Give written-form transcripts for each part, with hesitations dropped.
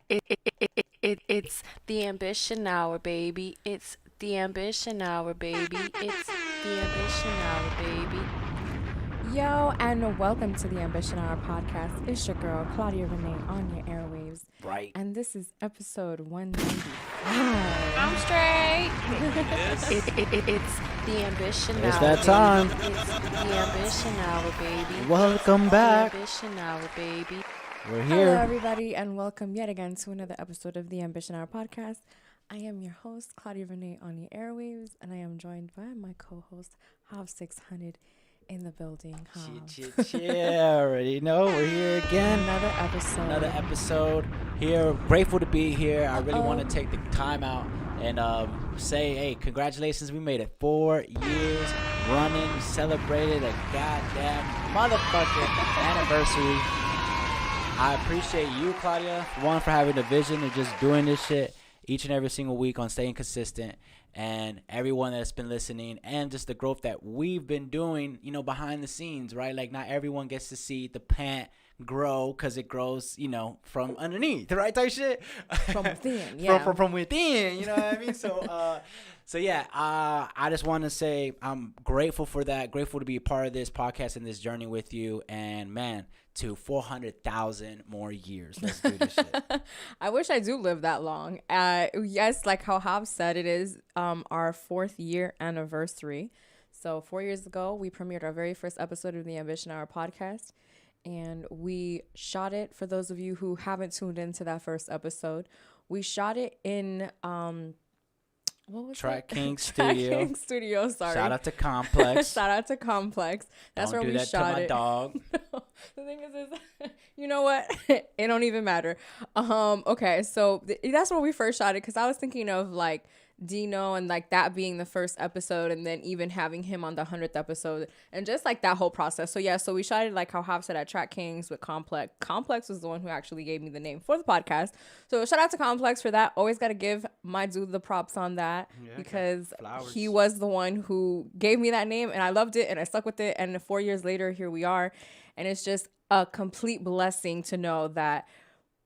It's the ambition hour, baby. It's the ambition hour, baby. It's the ambition hour, baby. Yo, and welcome to the Ambition Hour podcast. It's your girl, Claudia Renee, on your airwaves. Right. And this is episode 195. I'm straight. It's the ambition hour. It's that time. Baby. It's the ambition hour, baby. Welcome back. The ambition hour, baby. We're Hello, here. everybody, and welcome yet again to another episode of the Ambition Hour podcast. I am your host, Claudia Renee, on your airwaves, and I am joined by my co-host, Hav 600, in the building. Already know we're here again. Another Episode here. Grateful to be here. I really want to take the time out and say, hey, congratulations. We made it 4 years running. We celebrated a goddamn motherfucking anniversary. I appreciate you, Claudia, for having the vision and just doing this shit each and every single week on staying consistent, and everyone that's been listening, and just the growth that we've been doing, you know, behind the scenes, right? Like, not everyone gets to see the plant grow because it grows, you know, from underneath, right? Type shit. From within, yeah. from within, you know what I mean? So yeah, I just want to say I'm grateful for that. Grateful to be a part of this podcast and this journey with you. And man, to 400,000 more years. Let's do this shit. I wish I do live that long. Yes, like how Hav said, it is our 4th year anniversary. So 4 years ago, we premiered our very first episode of the Ambition Hour podcast. And we shot it, for those of you who haven't tuned into that first episode, we shot it in what was Track it? King Track Studio. King Studio, sorry. Shout out to Complex. Shout out to Complex. That's Don't where do we that shot to my it. dog. No, the thing is, you know what? It don't even matter. Okay, so that's where we first shot it, because I was thinking of like Dino and like that being the first episode, and then even having him on the 100th episode, and just like that whole process. So yeah, so we shot it like how Hav said at Track Kings with Complex. Complex was the one who actually gave me the name for the podcast. So shout out to Complex for that. Always got to give my dude the props on that, because he was the one who gave me that name, and I loved it and I stuck with it. And 4 years later, here we are, and it's just a complete blessing to know that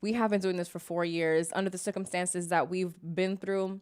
we have been doing this for 4 years under the circumstances that we've been through.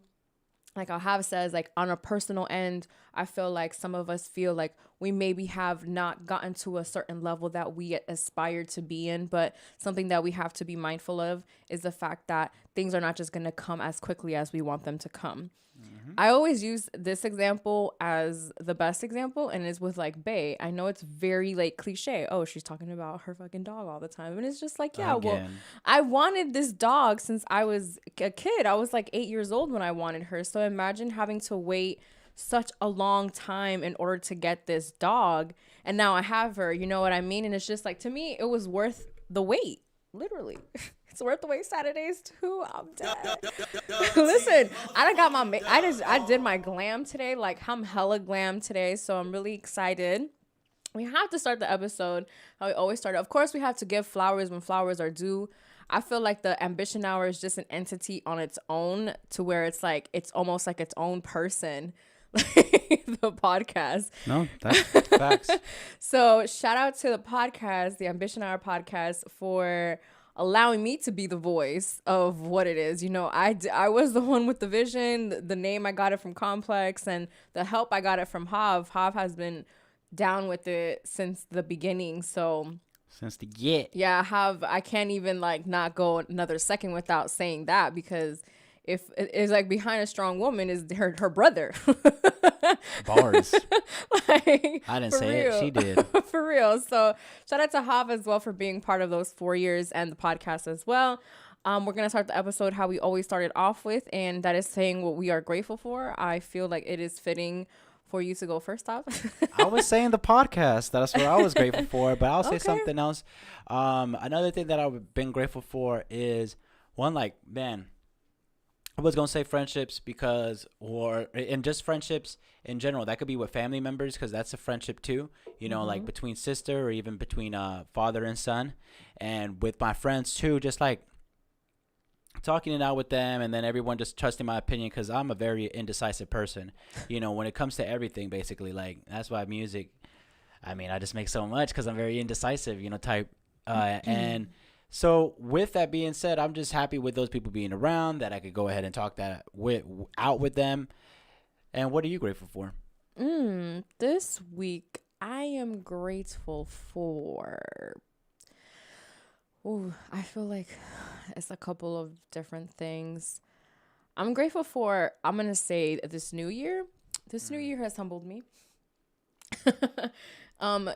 Like Hav says, like on a personal end, I feel like some of us feel like we maybe have not gotten to a certain level that we aspire to be in, but something that we have to be mindful of is the fact that things are not just going to come as quickly as we want them to come. Mm-hmm. I always use this example as the best example, and it's with like Bae. I know it's very like cliche. Oh, she's talking about her fucking dog all the time. And it's just like, yeah, well, I wanted this dog since I was a kid. I was like 8 years old when I wanted her. So imagine having to wait such a long time in order to get this dog. And now I have her, you know what I mean? And it's just like, to me, it was worth the wait, literally. It's worth the wait. Saturdays too. I'm dead. Listen, I did my glam today. Like, I'm hella glam today, so I'm really excited. We have to start the episode how we always start. Of course, we have to give flowers when flowers are due. I feel like the Ambition Hour is just an entity on its own, to where it's like it's almost like its own person. The podcast. No, that's facts. So shout out to the podcast, the Ambition Hour podcast, for allowing me to be the voice of what it is. You know, I was the one with the vision, the name, I got it from Complex, and the help, I got it from Hav. Hav has been down with it since the beginning. So since the get. Yeah, I can't even like not go another second without saying that, because if it's like behind a strong woman is her brother. Bars. Like, I didn't say it. She did. For real. So shout out to Hav as well for being part of those 4 years and the podcast as well. We're going to start the episode how we always started off with, and that is saying what we are grateful for. I feel like it is fitting for you to go first off. I was saying the podcast. That's what I was grateful for, but I'll say something else. Another thing that I've been grateful for is one, like, man, I was going to say friendships and just friendships in general. That could be with family members, because that's a friendship too, you know, like between sister or even between father and son. And with my friends too, just like talking it out with them, and then everyone just trusting my opinion, because I'm a very indecisive person, you know, when it comes to everything, basically. Like, that's why music, I mean, I just make so much because I'm very indecisive, you know, type. And So with that being said, I'm just happy with those people being around, that I could go ahead and talk that out with them. And what are you grateful for? This week I am grateful for. Ooh, I feel like it's a couple of different things. I'm grateful for, I'm going to say this new year. This new year has humbled me.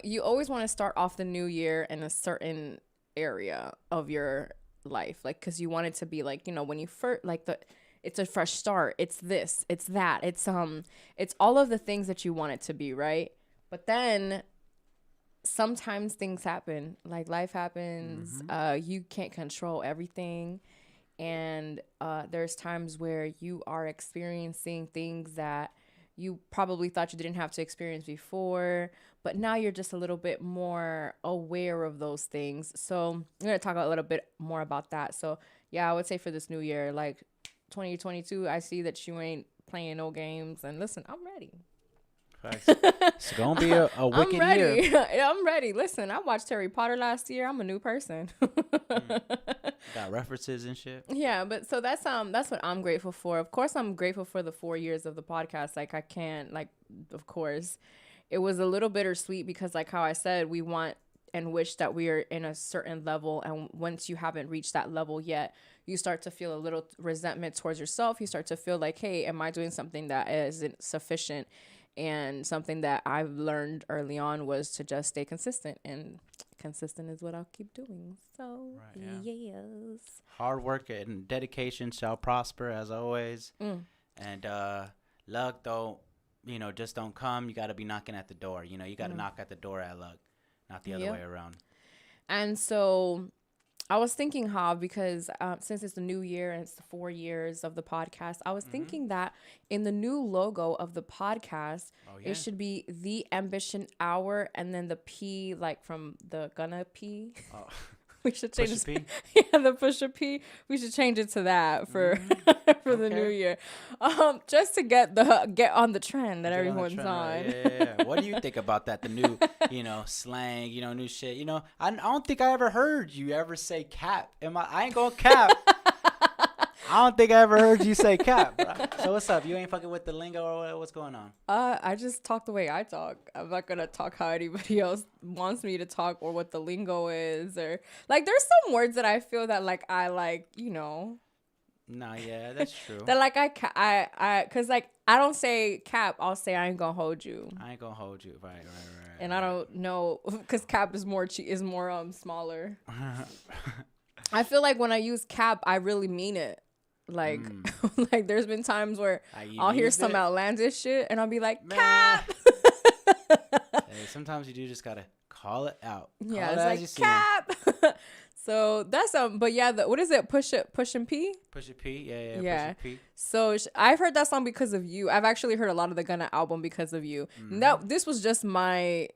You always want to start off the new year in a certain area of your life. Like, cause you want it to be like, when you first, like it's a fresh start. It's this, it's that. It's all of the things that you want it to be. Right. But then sometimes things happen, like life happens. You can't control everything. And there's times where you are experiencing things that you probably thought you didn't have to experience before, but now you're just a little bit more aware of those things. So I'm going to talk a little bit more about that. So yeah, I would say for this new year, like 2022, I see that you ain't playing no games, and listen, I'm ready. It's gonna be a wicked year. I'm ready. Listen, I watched Harry Potter last year. I'm a new person. Got references and shit. Yeah, but so that's what I'm grateful for. Of course, I'm grateful for the 4 years of the podcast. Like, I can't, like, of course, it was a little bittersweet because, like how I said, we want and wish that we are in a certain level, and once you haven't reached that level yet, you start to feel a little resentment towards yourself. You start to feel like, hey, am I doing something that isn't sufficient? And something that I've learned early on was to just stay consistent, and consistent is what I'll keep doing. So, yes. Hard work and dedication shall prosper, as always. And luck just don't come. You got to be knocking at the door. You got to knock at the door at luck, not the other way around. And so I was thinking, because since it's the new year and it's the 4 years of the podcast, I was thinking that in the new logo of the podcast, it should be the Ambition Hour, and then the P, like from the Gonna P. Oh. We should change it. Yeah, the Pusha P. We should change it to that for the new year, just to get on the trend that everyone's on. Right. Yeah. What do you think about that? The new, slang, new shit. I don't think I ever heard you ever say cap. I ain't gonna cap. I don't think I ever heard you say cap, bro. So what's up? You ain't fucking with the lingo, or what's going on? I just talk the way I talk. I'm not gonna talk how anybody else wants me to talk, or what the lingo is, or like there's some words that I feel that like I like, Nah, yeah, that's true. That like I cause like I don't say cap, I'll say I ain't gonna hold you. I ain't gonna hold you, right. And I don't know, cause cap is more smaller. I feel like when I use cap, I really mean it. Like, like there's been times where I'll hear some outlandish shit and I'll be like, cap. Hey, sometimes you do just gotta call it out. Yeah, it's like cap. So that's but yeah, what is it? Push and P. Push P, yeah. Push P. So I've heard that song because of you. I've actually heard a lot of the Gunna album because of you. Now this was just my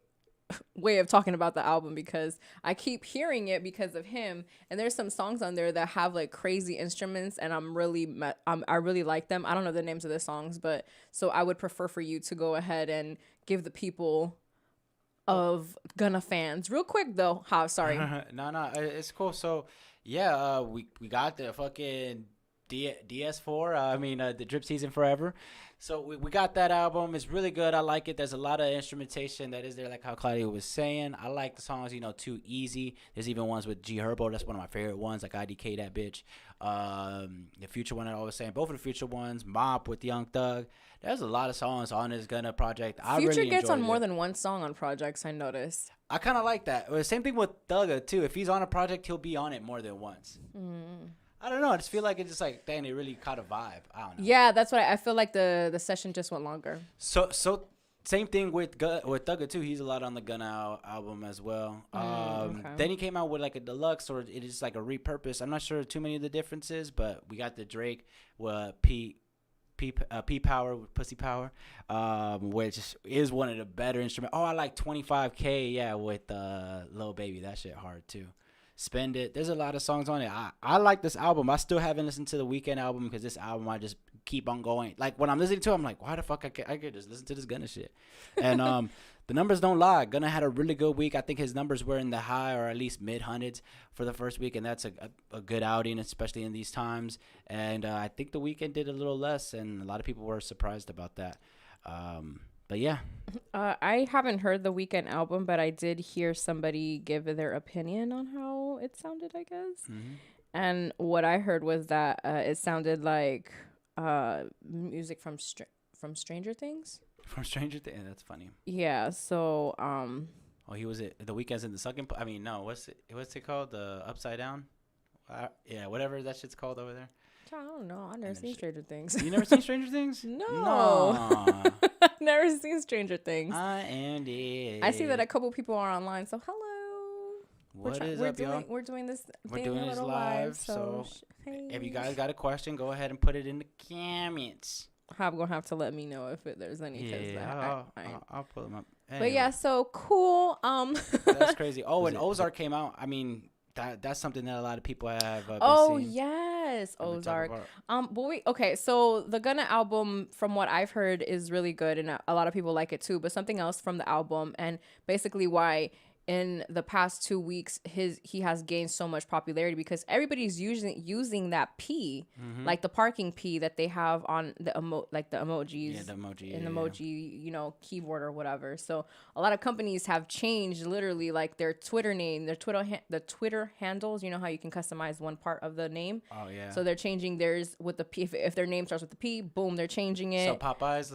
way of talking about the album because I keep hearing it because of him, and there's some songs on there that have like crazy instruments, and I really like them. I don't know the names of the songs, but so I would prefer for you to go ahead and give the people of Gunna fans real quick though. Sorry. No, it's cool. So yeah, we got the fucking DS4. The Drip Season Forever. So we got that album. It's really good. I like it. There's a lot of instrumentation that is there, like how Claudia was saying. I like the songs, Too Easy. There's even ones with G Herbo. That's one of my favorite ones, like IDK that bitch. The Future one I was saying. Both of the Future ones. Mop with Young Thug. There's a lot of songs on this Gunna project. Future gets on more than one song on projects, I noticed. I kind of like that. Same thing with Thugga, too. If he's on a project, he'll be on it more than once. I don't know. I just feel like it's just like, dang, they really caught a vibe. I don't know. Yeah, that's what I feel like the session just went longer. So same thing with Thugga too. He's a lot on the Gunna album as well. Okay. Then he came out with like a deluxe, or it is like a repurpose. I'm not sure too many of the differences, but we got the Drake P Power with Pussy Power, which is one of the better instruments. Oh, I like 25K, yeah, with Lil Baby. That shit hard too. Spend It. There's a lot of songs on it. I like this album. I still haven't listened to the Weeknd album because this album I just keep on going. Like when I'm listening to it, I'm like, why the fuck I could just listen to this Gunna shit. And the numbers don't lie. Gunna had a really good week. I think his numbers were in the high or at least mid hundreds for the first week, and that's a good outing, especially in these times. And I think the weekend did a little less, and a lot of people were surprised about that. But yeah. I haven't heard the Weeknd album, but I did hear somebody give their opinion on how it sounded, I guess. Mm-hmm. And what I heard was that it sounded like music from Stranger Things. From Stranger Things. That's funny. Yeah. So Oh, he was the Weeknd's in the second. I mean, no. What's it called? The Upside Down. Yeah, whatever that shit's called over there. I don't know. I've never seen Stranger Things. You never seen Stranger Things? No. Never seen Stranger Things. I am dead. I see that a couple people are online. So hello. What is up, y'all? We're doing this. We're doing this live. So hey. if you guys got a question, go ahead and put it in the comments. I'm gonna have to let me know if there's any. Yeah, I'll pull them up. Anyway. But yeah, so cool. That's crazy. Oh, and Ozark came out. I mean, that's something that a lot of people have. Seen. Yes, Ozark. Okay, so the Gunna album, from what I've heard, is really good, and a lot of people like it too. But something else from the album, and basically why in the past 2 weeks he has gained so much popularity, because everybody's using that P, like the parking P that they have on the emojis, emoji keyboard or whatever. So a lot of companies have changed literally like their Twitter name, their Twitter handles. You know how you can customize one part of the name. Oh yeah. So they're changing theirs with the P. If their name starts with the P, boom, they're changing it. So Popeyes,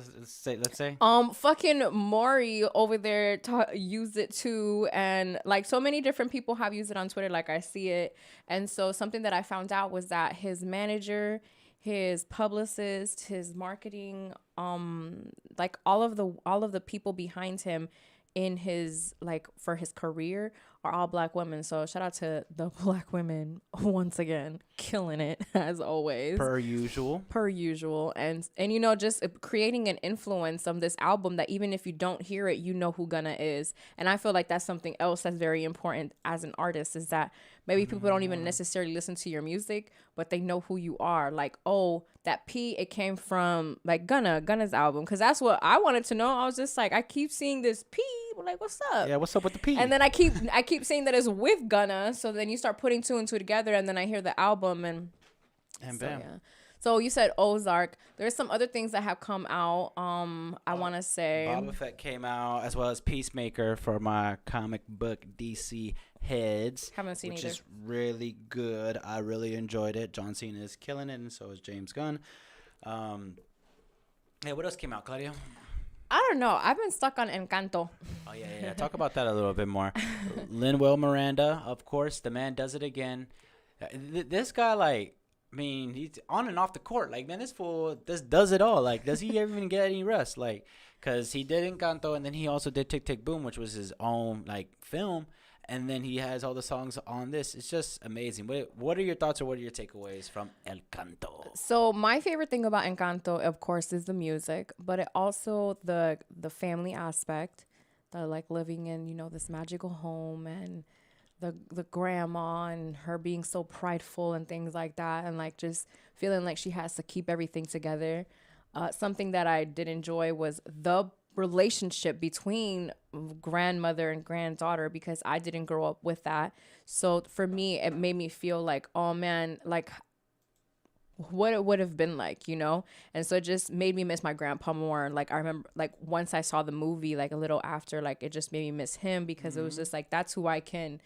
let's say. Fucking Maury over there used it too. And like so many different people have used it on Twitter, like I see it. And so something that I found out was that his manager, his publicist, his marketing, like all of the people behind him in his, like, for his career are all Black women. So shout out to the Black women once again, killing it as always. Per usual. And just creating an influence on this album that even if you don't hear it, you know who Gunna is. And I feel like that's something else that's very important as an artist, is that maybe people don't even necessarily listen to your music, but they know who you are. Like, oh, that P, it came from like Gunna's album. Cause that's what I wanted to know. I was just like, I keep seeing this P, like, what's up? Yeah, what's up with the P? And then I keep saying that it's with Gunna. So then you start putting two and two together, and then I hear the album and bam. Yeah. So you said Ozark. There's some other things that have come out. I want to say Boba Fett came out, as well as Peacemaker for my comic book DC heads. Haven't seen which either. is really good. I really enjoyed it. John Cena is killing it, and so is James Gunn. Hey, what else came out, Claudia? I don't know. I've been stuck on Encanto. Oh yeah. Talk about that a little bit more. Lin-Manuel Miranda, of course, the man does it again. This guy, like, I mean, he's on and off the court. Like, man, this fool does it all. Like, does he even get any rest? Like, because he did Encanto, and then he also did Tick Tick Boom, which was his own, like, film. And then he has all the songs on this. It's just amazing. What are your thoughts or what are your takeaways from Encanto? So my favorite thing about Encanto, of course, is the music, but it also the family aspect, the like living in, this magical home, and the grandma and her being so prideful and things like that, and like just feeling like she has to keep everything together. Something that I did enjoy was the relationship between grandmother and granddaughter, because I didn't grow up with that. So for me, it made me feel like, oh man, like what it would have been like, And so it just made me miss my grandpa more. Like I remember, like once I saw the movie, like a little after, like it just made me miss him, because it was just like, that's who I can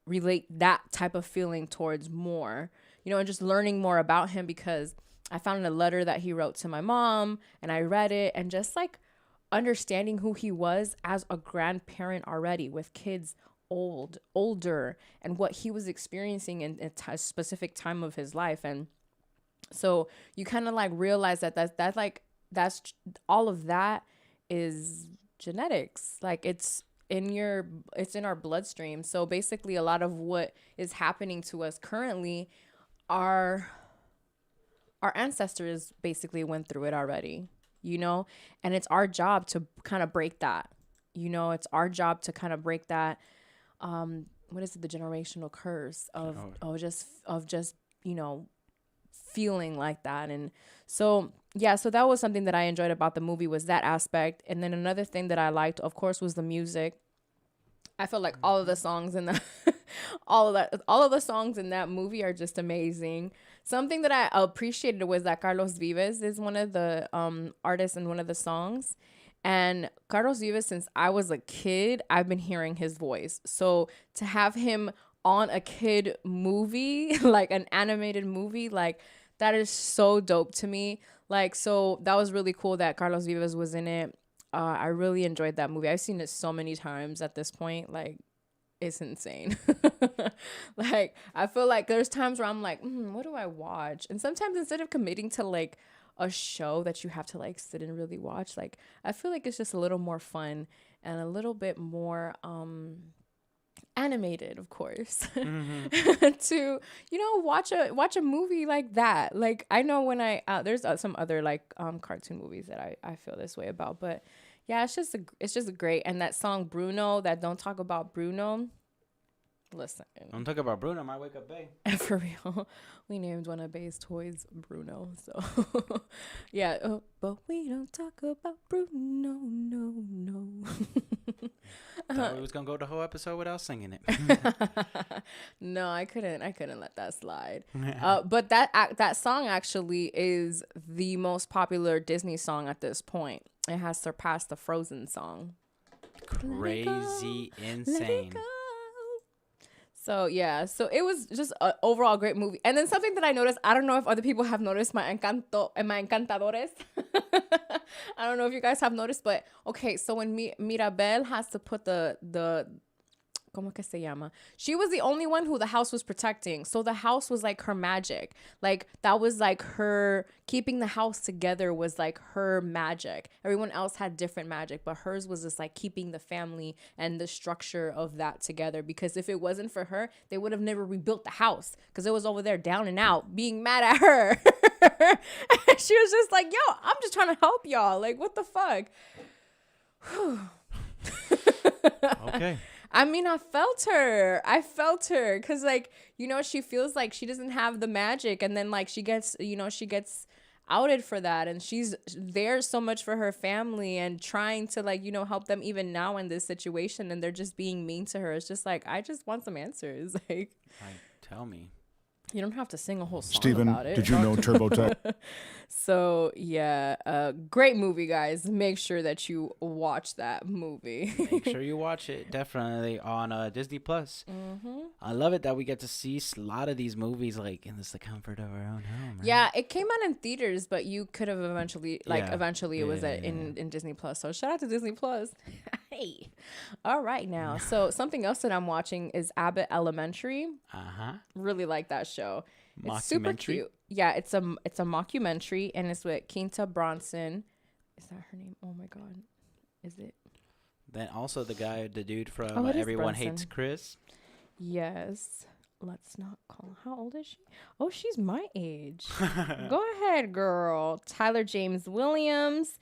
relate that type of feeling towards more, and just learning more about him, because I found a letter that he wrote to my mom and I read it, and just like understanding who he was as a grandparent already, with kids older, and what he was experiencing in a specific time of his life. And so you kind of like realize that's all of that is genetics. Like it's in our bloodstream. So basically a lot of what is happening to us currently, our ancestors basically went through it already, and it's our job to kind of break that. It's our job to kind of break that. What is it? The generational curse of just feeling like that. And so yeah, so that was something that I enjoyed about the movie, was that aspect. And then another thing that I liked, of course, was the music. I feel like all of the songs in the all of the songs in that movie are just amazing. Something that I appreciated was that Carlos Vives is one of the artists in one of the songs. And Carlos Vives, since I was a kid, I've been hearing his voice. So to have him on a kid movie, like an animated movie, like that is so dope to me. Like, so that was really cool that Carlos Vives was in it. I really enjoyed that movie. I've seen it so many times at this point. Like, it's insane. Like, I feel like there's times where I'm like, what do I watch? And sometimes instead of committing to like a show that you have to like sit and really watch, like, I feel like it's just a little more fun and a little bit more animated, of course. To, you know, watch a movie like that. Like, I know when I there's some other like cartoon movies that I feel this way about, but yeah, it's just great. And that song Bruno, that Don't Talk About Bruno, listen, Don't talk about Bruno, might wake up Bay. for real, we named one of Bay's toys Bruno, so yeah. But we don't talk about Bruno, no. Thought we was gonna go the whole episode without singing it. No, I couldn't let that slide. But that song actually is the most popular Disney song at this point. It has surpassed the Frozen song. Crazy, insane. So yeah, so it was just an overall great movie. And then something that I noticed, I don't know if other people have noticed, my encantadores. I don't know if you guys have noticed, but okay, so when Mirabel has to put the ¿cómo que se llama? She was the only one who the house was protecting. So the house was like her magic. Like, that was like her keeping the house together, was like her magic. Everyone else had different magic, but hers was just like keeping the family and the structure of that together. Because if it wasn't for her, they would have never rebuilt the house, because it was over there down and out being mad at her. And she was just like, yo, I'm just trying to help y'all. Like, what the fuck? Okay. I mean, I felt her because, like, you know, she feels like she doesn't have the magic, and then like she gets outed for that, and she's there so much for her family and trying to, like, you know, help them even now in this situation, and they're just being mean to her. It's just like, I just want some answers. Like, tell me. You don't have to sing a whole song Steven, about it. did you know TurboTax? So yeah, great movie, guys. Make sure that you watch that movie. Make sure you watch it, definitely, on Disney Plus. I love it that we get to see a lot of these movies like in the comfort of our own home. Right? Yeah, it came out in theaters, but you could have eventually, like, it was in Disney Plus. So shout out to Disney Plus. Hey, all right now. So something else that I'm watching is Abbott Elementary. Really like that show. It's super cute. Yeah, it's a mockumentary, and it's with Quinta Bronson. Is that her name? Oh my god, is it? Then also the dude from Everyone Hates Chris. Yes. Let's not call. How old is she? Oh, she's my age. Go ahead, girl. Tyler James Williams.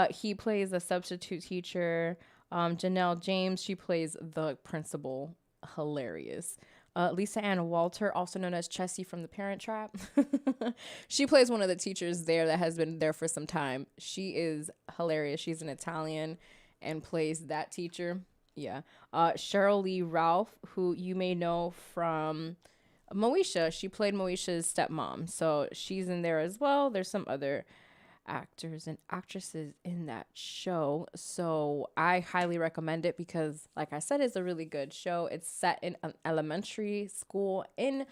He plays a substitute teacher. Janelle James, she plays the principal. Hilarious. Lisa Ann Walter, also known as Chessie from The Parent Trap. She plays one of the teachers there that has been there for some time. She is hilarious. She's an Italian and plays that teacher. Yeah. Cheryl Lee Ralph, who you may know from Moesha. She played Moesha's stepmom. So she's in there as well. There's some other actors and actresses in that show, so I highly recommend it because, like I said, it's a really good show. It's set in an elementary school in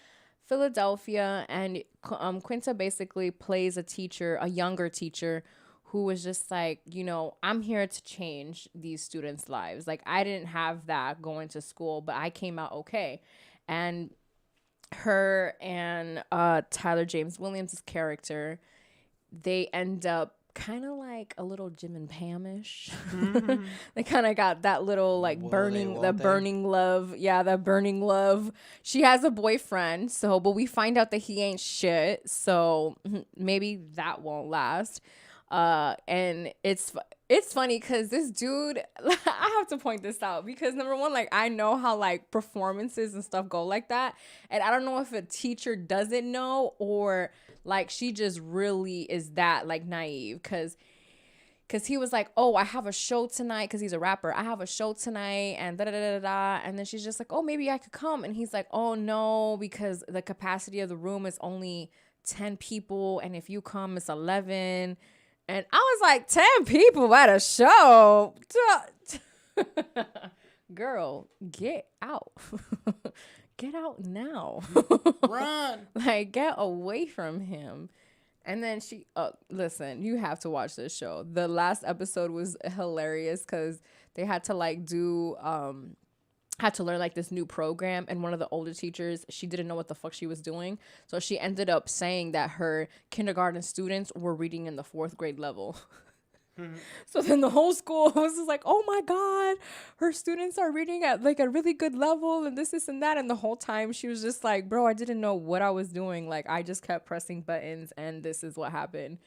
Philadelphia, and Quinta basically plays a younger teacher who was just like, you know, I'm here to change these students' lives. Like, I didn't have that going to school, but I came out okay. And her and Tyler James Williams' character, they end up kind of like a little Jim and Pam-ish. They kind of got that little like burning love. Yeah, that burning love. She has a boyfriend, but we find out that he ain't shit. So maybe that won't last. And it's funny because this dude, I have to point this out because number one, like I know how like performances and stuff go like that, and I don't know if a teacher doesn't know or like she just really is that like naive because he was like, oh, I have a show tonight because he's a rapper. I have a show tonight and da da da da da. And then she's just like, oh, maybe I could come. And he's like, oh, no, because the capacity of the room is only 10 people. And if you come, it's 11. And I was like, 10 people at a show? Girl, get out. Get out now. Run. Like, get away from him. And then listen, you have to watch this show. The last episode was hilarious because they had to like had to learn like this new program. And one of the older teachers, she didn't know what the fuck she was doing. So she ended up saying that her kindergarten students were reading in the 4th grade level. So then the whole school was just like, oh my God, her students are reading at like a really good level and this and that. And the whole time she was just like, bro, I didn't know what I was doing. Like I just kept pressing buttons and this is what happened.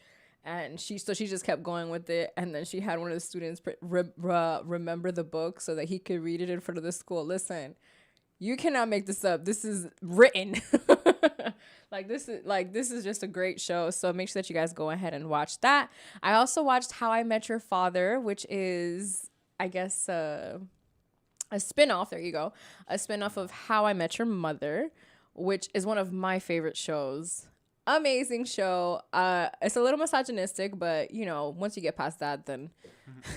And she just kept going with it. And then she had one of the students remember the book so that he could read it in front of the school. Listen, you cannot make this up. This is written. This is just a great show. So make sure that you guys go ahead and watch that. I also watched How I Met Your Father, which is, I guess, a spinoff. There you go. A spinoff of How I Met Your Mother, which is one of my favorite shows. Amazing show. It's a little misogynistic, but you know, once you get past that, then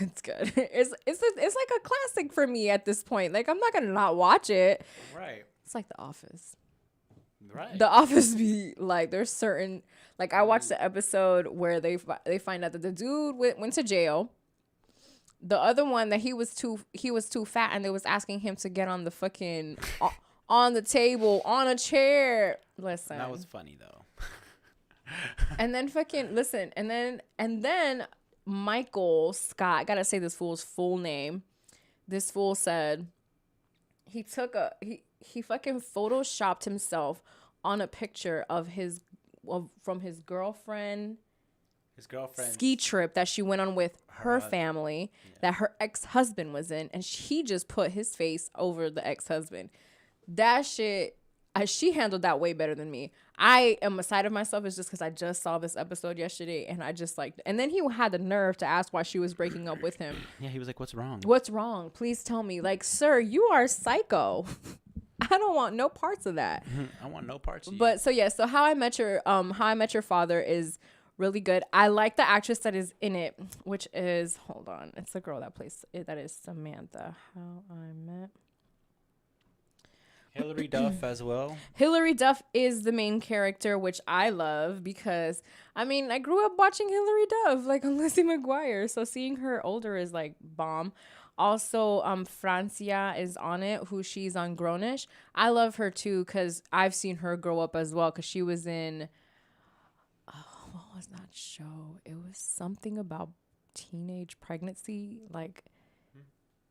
it's good. It's like a classic for me at this point. Like I'm not gonna not watch it. Right. It's like The Office. Right. The Office be like there's certain like I watched the episode where they find out that the dude went to jail. The other one that he was too fat and they was asking him to get on the fucking on the table on a chair. Listen, that was funny though. And then fucking listen, and then Michael Scott, I gotta say this fool's full name. This fool said he fucking photoshopped himself on a picture of from his girlfriend. His girlfriend ski trip that she went on with her family, that her ex-husband was in, and he just put his face over the ex-husband. That shit, she handled that way better than me. I am aside of myself. It's just because I just saw this episode yesterday and I just like, and then he had the nerve to ask why she was breaking up with him. Yeah, he was like, what's wrong? What's wrong? Please tell me. Like, sir, you are psycho. I don't want no parts of that. I want no parts of you. But so yeah, so How I Met Your Father is really good. I like the actress that is in it, which is, hold on, it's the girl that plays it, that is Samantha. How I Met. Hilary Duff as well. Hilary Duff is the main character, which I love because, I mean, I grew up watching Hilary Duff, like on Lizzie McGuire. So seeing her older is like bomb. Also, Francia is on it, who she's on Grownish. I love her too because I've seen her grow up as well because she was in, what was that show? It was something about teenage pregnancy, like...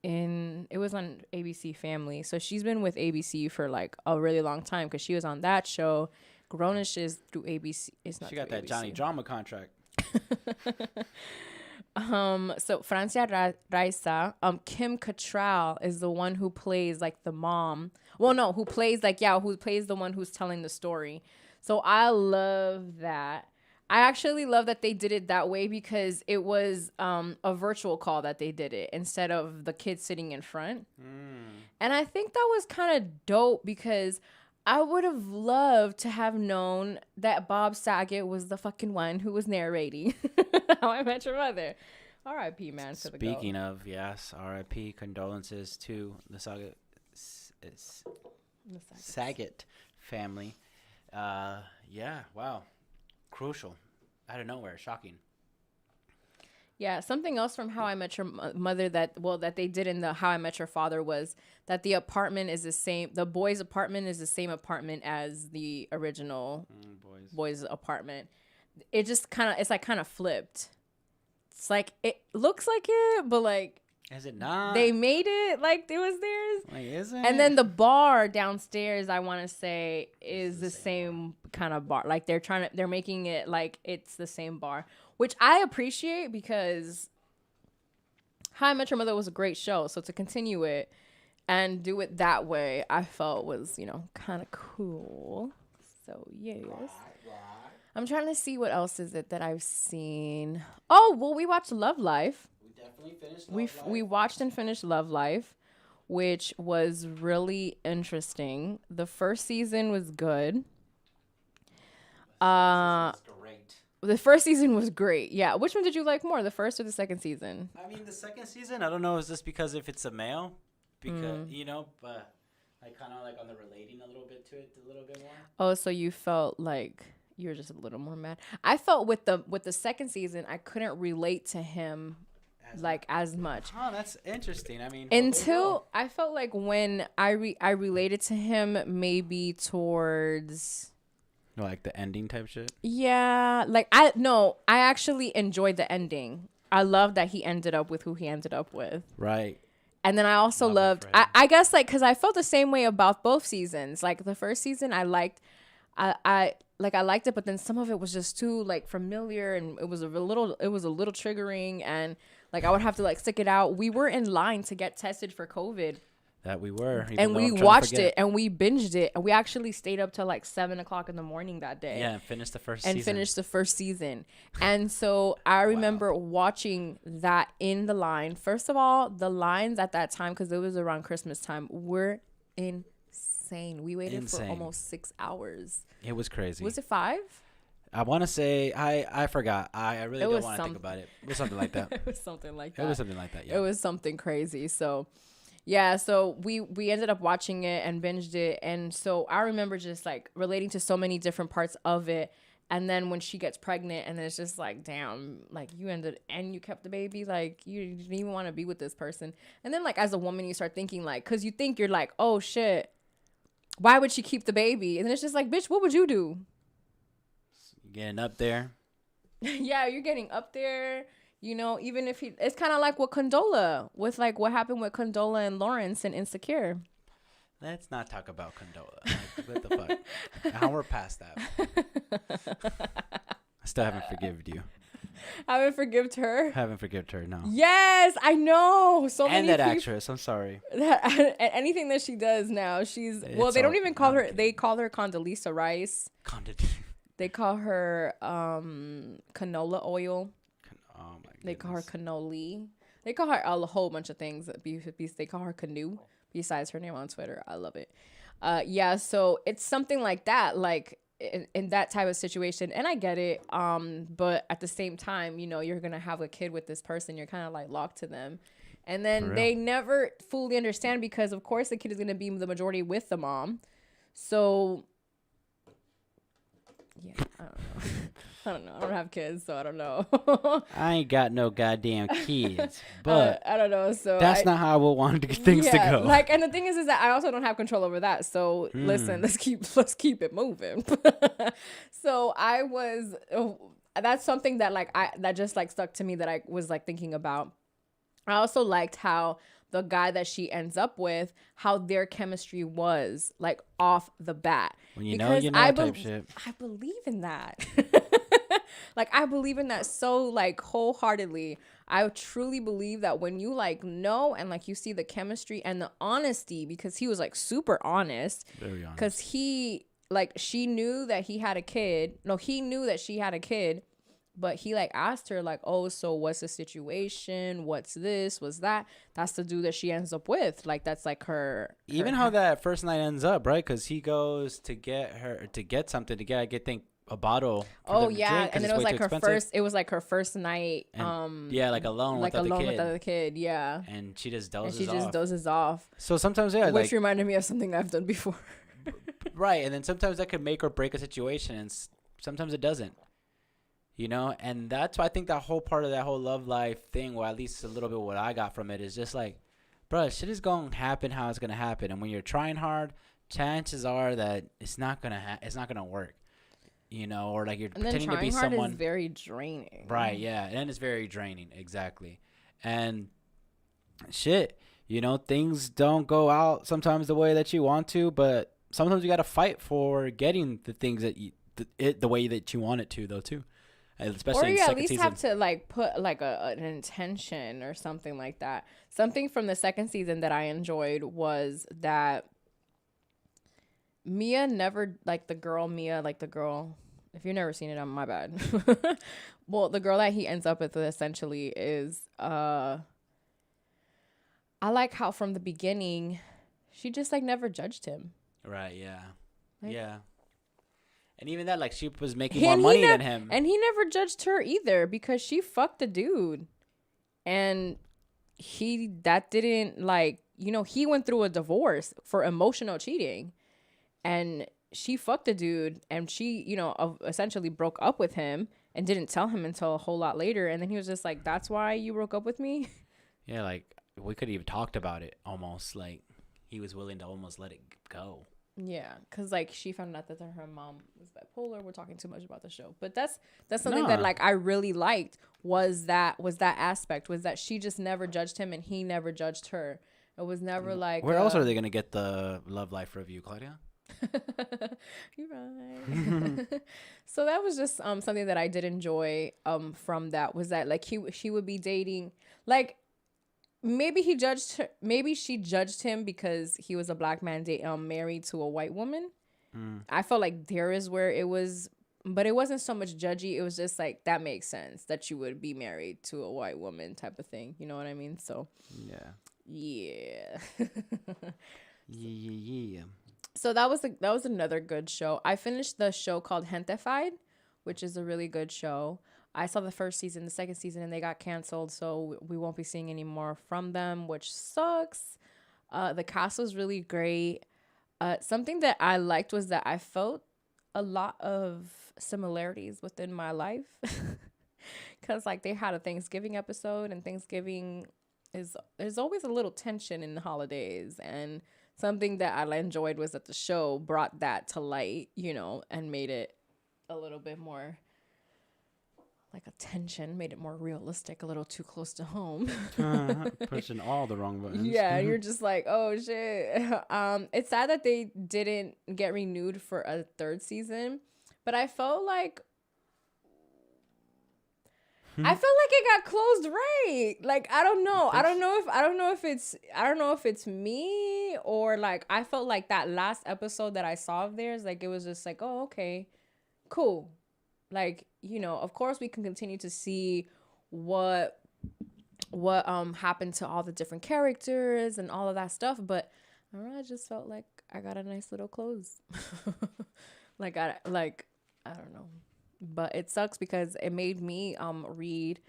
It was on ABC Family. So she's been with ABC for like a really long time because she was on that show. Grownish is through ABC. It's not. She got that ABC. Johnny Drama contract. So Francia Raisa, Kim Cattrall is the one who plays like the mom. Well, no, who plays the one who's telling the story. So I love that. I actually love that they did it that way because it was a virtual call that they did it instead of the kids sitting in front. And I think that was kind of dope because I would have loved to have known that Bob Saget was the fucking one who was narrating How I Met Your Mother. R.I.P. man. Speaking of, yes, R.I.P. Condolences to the Saget family. Yeah, wow. Crucial. Out of nowhere. Shocking. Yeah, something else from How I Met Your Mother that they did in the How I Met Your Father was that the apartment is the same. The boys' apartment is the same apartment as the original boys' apartment. It just kind of, it's like kind of flipped. It's like, it looks like it, but like Is it not? They made it like it was theirs. Like, is it? And then the bar downstairs, I want to say, is the same kind of bar. Like they're making it like it's the same bar, which I appreciate because How I Met Your Mother was a great show. So to continue it and do it that way, I felt was, kind of cool. So yes. I'm trying to see what else is it that I've seen. Oh, well, we watched Love Life. We definitely finished Love Life. We watched and finished Love Life, which was really interesting. The first season was good. Great. The first season was great. Yeah. Which one did you like more, the first or the second season? I mean, the second season, I don't know, is this because if it's a male? Because, but I kind of like on the relating a little bit to it a little bit more. Oh, so you felt like you were just a little more mad. I felt with the second season, I couldn't relate to him as much. Oh, that's interesting. I mean, until I felt like when I related to him maybe towards like the ending type shit. Yeah, like I actually enjoyed the ending. I love that he ended up with who he ended up with. Right. And then I also loved I guess like because I felt the same way about both seasons. Like the first season I liked I liked it, but then some of it was just too like familiar, and it was a little triggering, and like I would have to like stick it out. We were in line to get tested for COVID. That we were, and we watched it, and we binged it, and we actually stayed up till like 7:00 in the morning that day. Yeah, and finished the first season. And so I remember watching that in the line. First of all, the lines at that time, because it was around Christmas time, were insane. We waited for almost 6 hours. It was crazy. Was it 5? I want to say I forgot. I really don't want to think about it. It was something like that. It was something like that. It was something like that. Yeah. It was something crazy. So, yeah. So we ended up watching it and binged it, and so I remember just like relating to so many different parts of it. And then when she gets pregnant, and it's just like, damn, like you ended and you kept the baby, like you didn't even want to be with this person. And then like as a woman, you start thinking like, because you think you're like, oh shit, why would she keep the baby? And then it's just like, bitch, what would you do? Getting up there. Yeah, you're getting up there. Even if it's kind of like with Condola, with like what happened with Condola and Lawrence and Insecure. Let's not talk about Condola. Like, what the fuck? Now we're past that. I still haven't forgiven you. Haven't forgived her? Haven't forgived her, no. Yes, I know. So many and that actress, I'm sorry. Anything that she does now, they don't even call her, they call her Condoleezza Rice. They call her canola oil. Oh my goodness. They call her cannoli. They call her a whole bunch of things. They call her Canoe besides her name on Twitter. I love it. Yeah, so it's something like that, like in that type of situation. And I get it. But at the same time, you're going to have a kid with this person. You're kind of like locked to them. And then they never fully understand because, of course, the kid is going to be the majority with the mom. So... yeah, I don't know. I don't have kids, so I don't know. I ain't got no goddamn kids, but I don't know. So that's not how I would want things to go. Like, and the thing is that I also don't have control over that. So listen, let's keep it moving. So that's something that that just like stuck to me that I was like thinking about. I also liked how the guy that she ends up with, how their chemistry was like off the bat. When you know type shit. I believe in that. Like I believe in that so like wholeheartedly. I truly believe that when you like know and like you see the chemistry and the honesty, because he was like super honest. Very honest. Because she knew that he had a kid. No, he knew that she had a kid. But he like asked her like, oh, so what's the situation? What's this? What's that? That's the dude that she ends up with. Like that's like her. Even how that first night ends up, right? Because he goes to get something to get a bottle. Oh yeah, and then it was like her first. It was like her first night. And, yeah, like alone like with the kid. with the other kid. Yeah. And she just dozes off. So sometimes which reminded me of something I've done before. Right, and then sometimes that could make or break a situation, and sometimes it doesn't. And that's why I think that whole part of that whole love life thing, or at least a little bit what I got from it, is just like, bro, shit is going to happen how it's going to happen. And when you're trying hard, chances are that it's not going to work, or like you're pretending to be someone. And hard is very draining. Right, yeah. And it's very draining, exactly. And shit, things don't go out sometimes the way that you want to, but sometimes you got to fight for getting the things that the way that you want it to, though, too. Or Especially in you at second least season. have to like put like an intention or something like that. Something from the second season that I enjoyed was that Mia never, like the girl Mia, like the girl, if you've never seen it, I'm my bad. Well, the girl that he ends up with essentially is I like how from the beginning she just like never judged him. Right, yeah. Like, yeah. And even that, like, she was making more money than him. And he never judged her either because she fucked the dude. And that didn't, like, he went through a divorce for emotional cheating. And she fucked the dude and she, essentially broke up with him and didn't tell him until a whole lot later. And then he was just like, that's why you broke up with me? Yeah, like, we could have even talked about it almost. Like, he was willing to almost let it go. Yeah, because like she found out that her mom was bipolar. We're talking too much about the show, but that's something that like I really liked was that aspect was that she just never judged him and he never judged her. It was never like where else are they gonna get the Love Life review, Claudia? You're right. So that was just something that I did enjoy from that was that like she would be dating like. Maybe he judged her. Maybe she judged him because he was a black man married to a white woman. I felt like there is where it was, but it wasn't so much judgy. It was just like that makes sense that you would be married to a white woman type of thing. You know what I mean? So yeah. Yeah. So that was another good show. I finished the show called Gentefied, which is a really good show. I saw the first season, the second season, and they got canceled, so we won't be seeing any more from them, which sucks. The cast was really great. Something that I liked was that I felt a lot of similarities within my life. Because, like, they had a Thanksgiving episode, and Thanksgiving there's always a little tension in the holidays. And something that I enjoyed was that the show brought that to light, and made it a little bit more like a tension, made it more realistic, a little too close to home. Pushing all the wrong buttons. Yeah, you're just like, oh shit. It's sad that they didn't get renewed for a third season, but I felt like it got closed right. Like I don't know if it's me or like I felt like that last episode that I saw of theirs, like it was just like, oh okay, cool. Like, of course we can continue to see what happened to all the different characters and all of that stuff, but I don't know, I just felt like I got a nice little close. I don't know. But it sucks because it made me read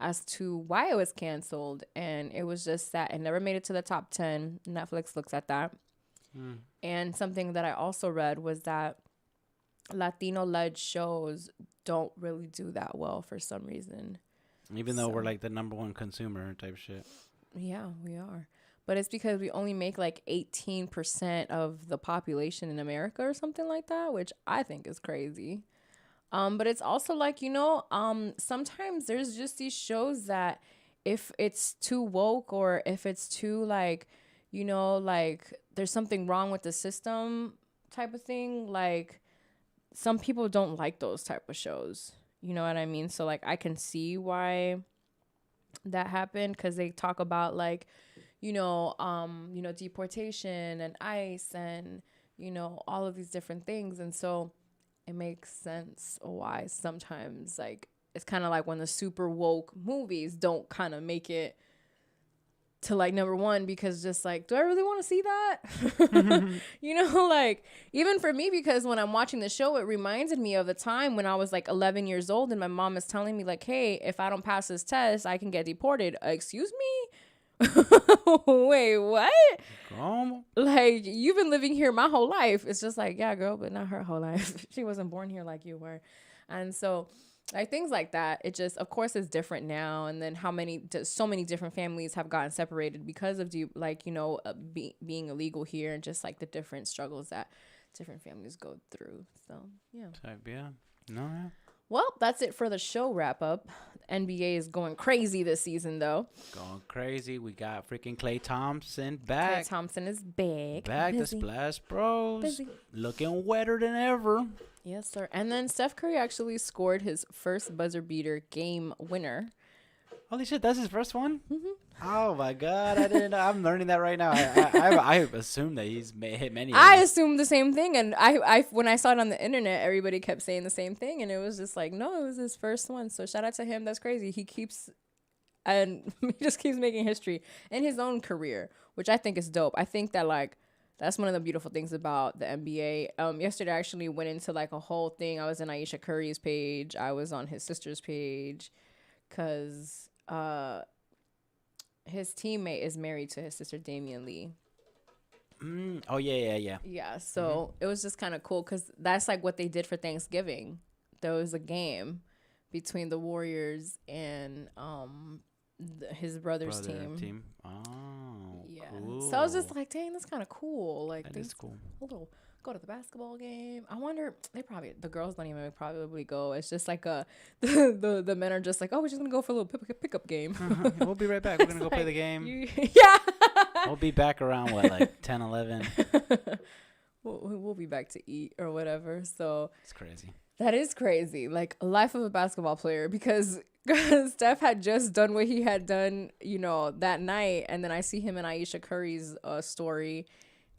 as to why it was canceled, and it was just that it never made it to the top 10. Netflix looks at that. And something that I also read was that Latino-led shows don't really do that well for some reason. Even though we're like the number one consumer type shit. Yeah, we are. But it's because we only make like 18% of the population in America or something like that, which I think is crazy. But it's also like, sometimes there's just these shows that if it's too woke or if it's too like, like there's something wrong with the system type of thing, like some people don't like those type of shows. You know what I mean? So like I can see why that happened because they talk about like, deportation and ICE and, all of these different things. And so it makes sense why sometimes like it's kind of like when the super woke movies don't kind of make it to like number one because just like, do I really want to see that? Like even for me, because when I'm watching the show, it reminded me of a time when I was like 11 years old and my mom is telling me like, hey, if I don't pass this test, I can get deported. Excuse me? Wait, what? Like, you've been living here my whole life. It's just like, yeah, girl, but not her whole life. She wasn't born here like you were. And so like things like that, it just, of course, it's different now. And then so many different families have gotten separated because of being illegal here and just like the different struggles that different families go through. So yeah. Type, yeah. No. Yeah. Well, that's it for the show wrap up. NBA is going crazy this season, though. Going crazy. We got freaking Klay Thompson Klay back. Thompson is back. Back. The Busy. Splash Bros. Busy. Looking wetter than ever. Yes, sir. And then Steph Curry actually scored his first buzzer beater game winner. Holy shit, that's his first one? Mm-hmm. Oh my god, I didn't know. I'm learning that right now. I assume that he's hit many. I assumed the same thing, and I when I saw it on the internet, everybody kept saying the same thing, and it was just like, no, it was his first one. So shout out to him. That's crazy. He just keeps making history in his own career, which I think is dope. I think that like that's one of the beautiful things about the NBA. Yesterday I actually went into like a whole thing. I was in Ayesha Curry's page. I was on his sister's page, cause his teammate is married to his sister Damian Lee. Oh yeah. Yeah, so it was just kind of cool because that's like what they did for Thanksgiving. There was a game between the Warriors and his brother's team. Oh, Yeah. cool. So I was just like, dang, that's kind of cool. Like, That is cool. A little go to the basketball game. I wonder the girls don't even probably go. It's just like the men are just like, oh, we're just gonna go for a little pickup game. We'll be right back. We're gonna go play the game. Yeah. We'll be back around what, like 10, 11? We'll be back to eat or whatever. So It's crazy. that is crazy. Like a life of a basketball player because Steph had just done what he had done, that night, and then I see him in Ayesha Curry's story,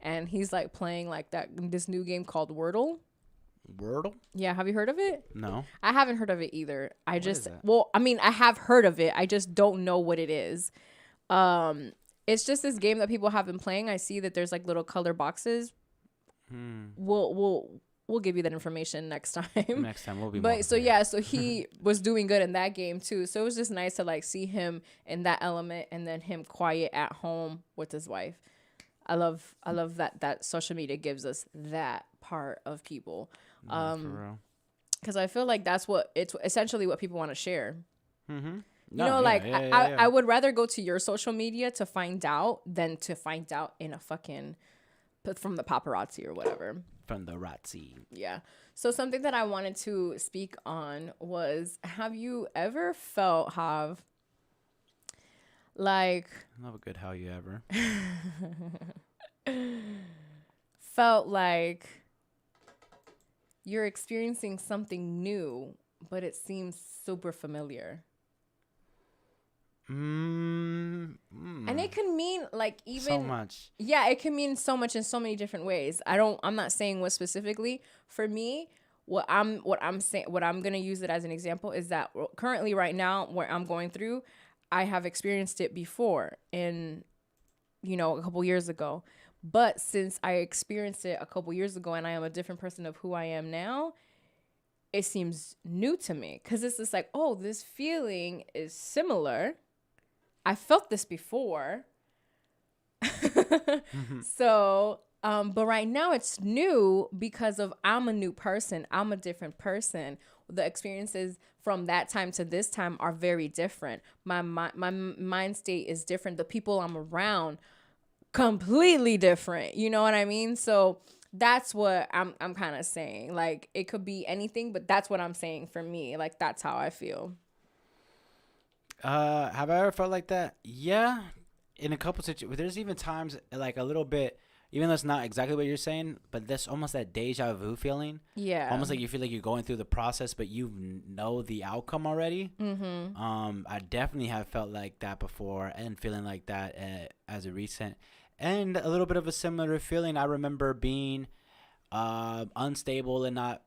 and he's like playing like this new game called Wordle. Wordle? Yeah, have you heard of it? No. I haven't heard of it either. I have heard of it. I just don't know what it is. It's just this game that people have been playing. I see that there's like little color boxes. We'll give you that information next time. Next time we'll be. But so he was doing good in that game too. So it was just nice to like see him in that element and then him quiet at home with his wife. I love that social media gives us that part of people. For real. Because I feel like it's essentially what people want to share. Mm-hmm. I would rather go to your social media to find out than to find out in a fucking from the paparazzi or whatever. From the Razzi. Yeah. So something that I wanted to speak on was, have you ever felt like Love a good how you ever. felt like you're experiencing something new, but it seems super familiar? And it can mean like even so much. Yeah, it can mean so much in so many different ways. I'm not saying what specifically. For me, what I'm gonna use it as an example is that currently right now where I'm going through, I have experienced it before in a couple years ago. But since I experienced it a couple years ago and I am a different person of who I am now, it seems new to me because it's just like, oh, this feeling is similar. I felt this before. So, but right now it's new because of I'm a new person. I'm a different person. The experiences from that time to this time are very different. My mind state is different. The people I'm around, completely different. You know what I mean? So that's what I'm kind of saying. Like it could be anything, but that's what I'm saying for me. Like that's how I feel. Have I ever felt like that? Yeah, in a couple situations. There's even times like a little bit, even though it's not exactly what you're saying, but that's almost that deja vu feeling. Yeah. Almost like you feel like you're going through the process, but you know the outcome already. Mm-hmm. I definitely have felt like that before, and feeling like that as a recent, and a little bit of a similar feeling. I remember being unstable and not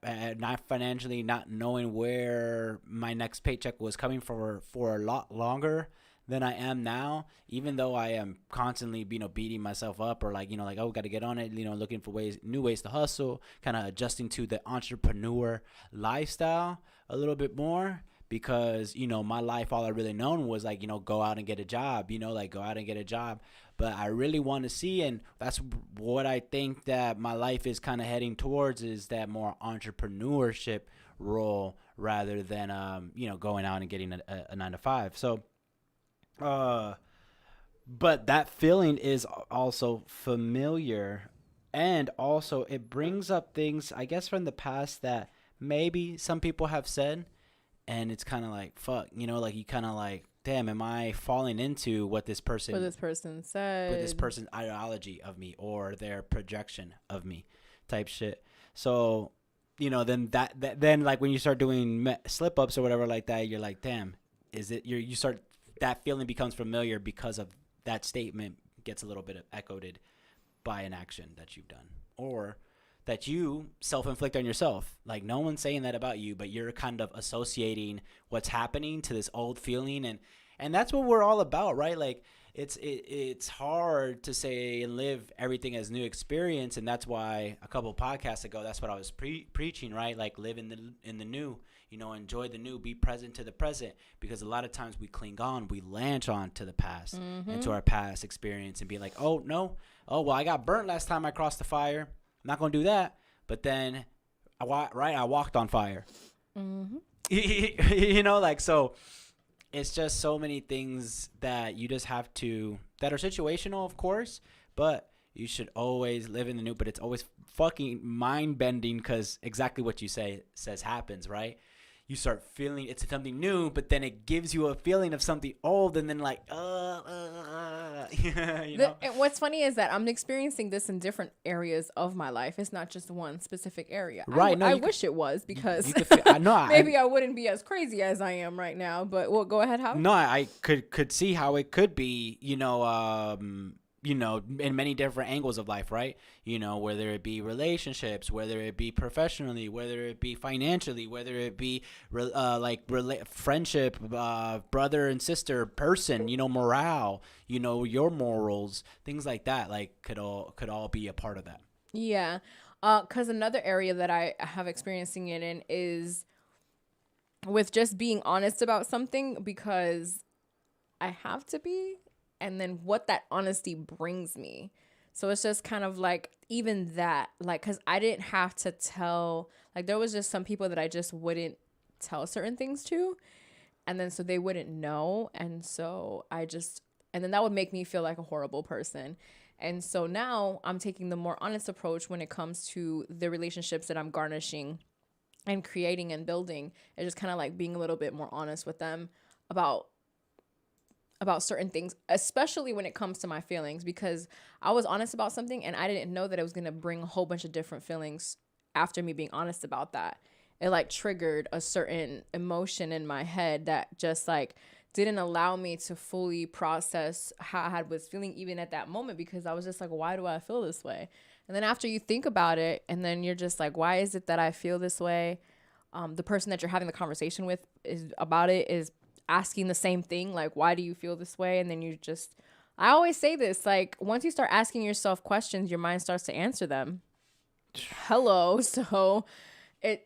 financially, not knowing where my next paycheck was coming for a lot longer than I am now, even though I am constantly beating myself up or oh, got to get on it, looking for new ways to hustle, kind of adjusting to the entrepreneur lifestyle a little bit more. Because, my life, all I really known was go out and get a job, go out and get a job. But I really want to see, and that's what I think that my life is kind of heading towards, is that more entrepreneurship role rather than, going out and getting a 9-to-5. So, but that feeling is also familiar. And also it brings up things, I guess, from the past that maybe some people have said. and it's kind of like, fuck, you know, like you kind of like, damn, am I falling into what this person said, with this person's ideology of me or their projection of me type shit. So, you know, then then like when you start doing slip ups or whatever like that, you're like, damn, is it, you start, that feeling becomes familiar because of that statement gets a little bit echoed by an action that you've done or that you self-inflict on yourself. Like no one's saying that about you, but you're kind of associating what's happening to this old feeling. And that's what we're all about, right? Like it's hard to say and live everything as new experience. And that's why a couple podcasts ago, that's what I was preaching, right? Like live in the new, you know, enjoy the new, be present to the present, because a lot of times we cling on, we latch on to the past and to our past experience and be like, oh no, oh, well, I got burnt last time I crossed the fire. I'm not going to do that. But then, I walked on fire. You know, like, so it's just so many things that you just have to, that are situational, of course, but you should always live in the new. But it's always fucking mind bending because exactly what you says happens, right? You start feeling it's something new, but then it gives you a feeling of something old, and then like, you know. And what's funny is that I'm experiencing this in different areas of my life. It's not just one specific area. Right. I wish it was, because you could maybe I wouldn't be as crazy as I am right now. But well, go ahead, Howard. No, I could see how it could be, you know, in many different angles of life, right? You know, whether it be relationships, whether it be professionally, whether it be financially, whether it be friendship, brother and sister, person, you know, morale, you know, your morals, things like that, like could all be a part of that. Yeah. Because another area that I have experiencing it in is with just being honest about something, because I have to be, and then what that honesty brings me. So it's just kind of like, even that, like, because I didn't have to tell, like, there was just some people that I just wouldn't tell certain things to, and then so they wouldn't know, and so and then that would make me feel like a horrible person. And so now I'm taking the more honest approach when it comes to the relationships that I'm garnishing and creating and building, and just kind of like being a little bit more honest with them about certain things, especially when it comes to my feelings, because I was honest about something and I didn't know that it was going to bring a whole bunch of different feelings after me being honest about that. It like triggered a certain emotion in my head that just like didn't allow me to fully process how I was feeling even at that moment, because I was just like, why do I feel this way? And then after you think about it, and then you're just like, why is it that I feel this way? The person that you're having the conversation with is asking the same thing, like, why do you feel this way? And then I always say this, like, once you start asking yourself questions, your mind starts to answer them. Hello. So it